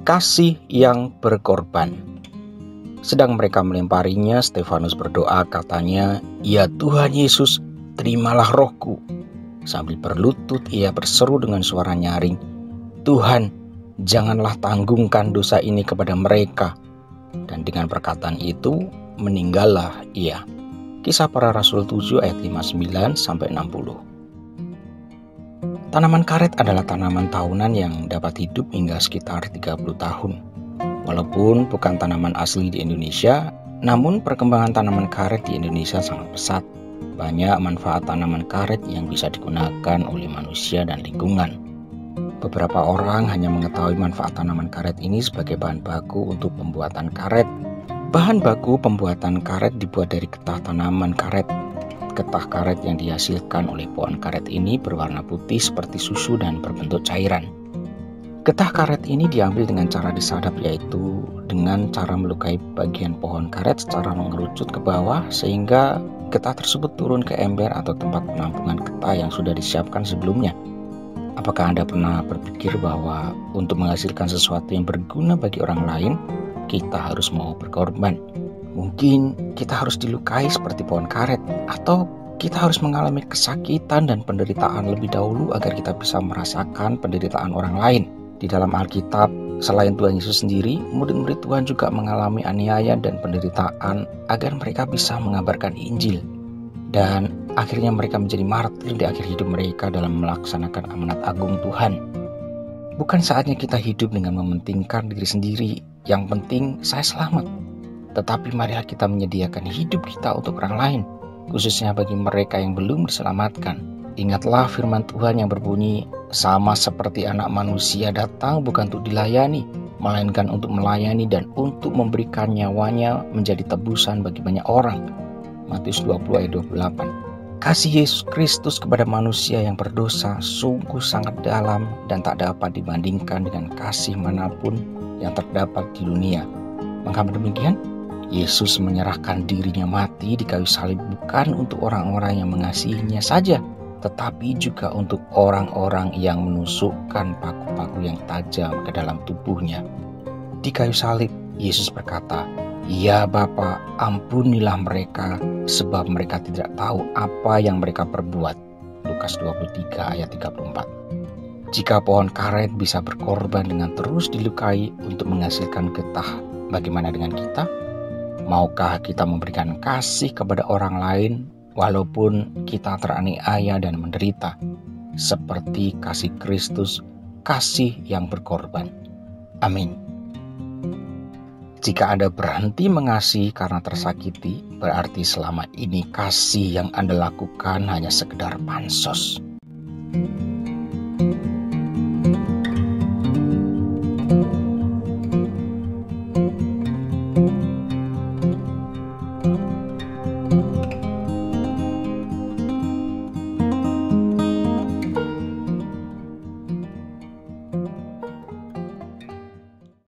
kasih yang berkorban. Sedang mereka melemparinya, Stefanus berdoa, katanya, "Ya Tuhan Yesus, terimalah rohku." Sambil berlutut ia berseru dengan suara nyaring, "Tuhan, janganlah tanggungkan dosa ini kepada mereka." Dan dengan perkataan itu meninggallah ia. Kisah Para Rasul 7 ayat 59-60. Tanaman karet adalah tanaman tahunan yang dapat hidup hingga sekitar 30 tahun. Walaupun bukan tanaman asli di Indonesia, namun perkembangan tanaman karet di Indonesia sangat pesat. Banyak manfaat tanaman karet yang bisa digunakan oleh manusia dan lingkungan. Beberapa orang hanya mengetahui manfaat tanaman karet ini sebagai bahan baku untuk pembuatan karet. Bahan baku pembuatan karet dibuat dari getah tanaman karet. Getah karet yang dihasilkan oleh pohon karet ini berwarna putih seperti susu dan berbentuk cairan. Getah karet ini diambil dengan cara disadap, yaitu dengan cara melukai bagian pohon karet secara mengerucut ke bawah sehingga getah tersebut turun ke ember atau tempat penampungan getah yang sudah disiapkan sebelumnya. Apakah Anda pernah berpikir bahwa untuk menghasilkan sesuatu yang berguna bagi orang lain, kita harus mau berkorban? Mungkin kita harus dilukai seperti pohon karet, atau kita harus mengalami kesakitan dan penderitaan lebih dahulu agar kita bisa merasakan penderitaan orang lain. Di dalam Alkitab, selain Tuhan Yesus sendiri, murid-murid Tuhan juga mengalami aniaya dan penderitaan agar mereka bisa mengabarkan Injil. Dan akhirnya mereka menjadi martir di akhir hidup mereka dalam melaksanakan amanat agung Tuhan. Bukan saatnya kita hidup dengan mementingkan diri sendiri, yang penting saya selamat. Tetapi marilah kita menyediakan hidup kita untuk orang lain, khususnya bagi mereka yang belum diselamatkan. Ingatlah firman Tuhan yang berbunyi, "Sama seperti anak manusia datang bukan untuk dilayani, melainkan untuk melayani dan untuk memberikan nyawanya menjadi tebusan bagi banyak orang." Matius 20 ayat 28. Kasih Yesus Kristus kepada manusia yang berdosa sungguh sangat dalam dan tak dapat dibandingkan dengan kasih manapun yang terdapat di dunia. Mengapa demikian? Yesus menyerahkan dirinya mati di kayu salib bukan untuk orang-orang yang mengasihinya saja, tetapi juga untuk orang-orang yang menusukkan paku-paku yang tajam ke dalam tubuhnya. Di kayu salib, Yesus berkata, "Ya Bapa, ampunilah mereka, sebab mereka tidak tahu apa yang mereka perbuat." Lukas 23 ayat 34. Jika pohon karet bisa berkorban dengan terus dilukai untuk menghasilkan getah, bagaimana dengan kita? Maukah kita memberikan kasih kepada orang lain walaupun kita teraniaya dan menderita, seperti kasih Kristus, kasih yang berkorban? Amin. Jika Anda berhenti mengasihi karena tersakiti, berarti selama ini kasih yang Anda lakukan hanya sekedar pansos.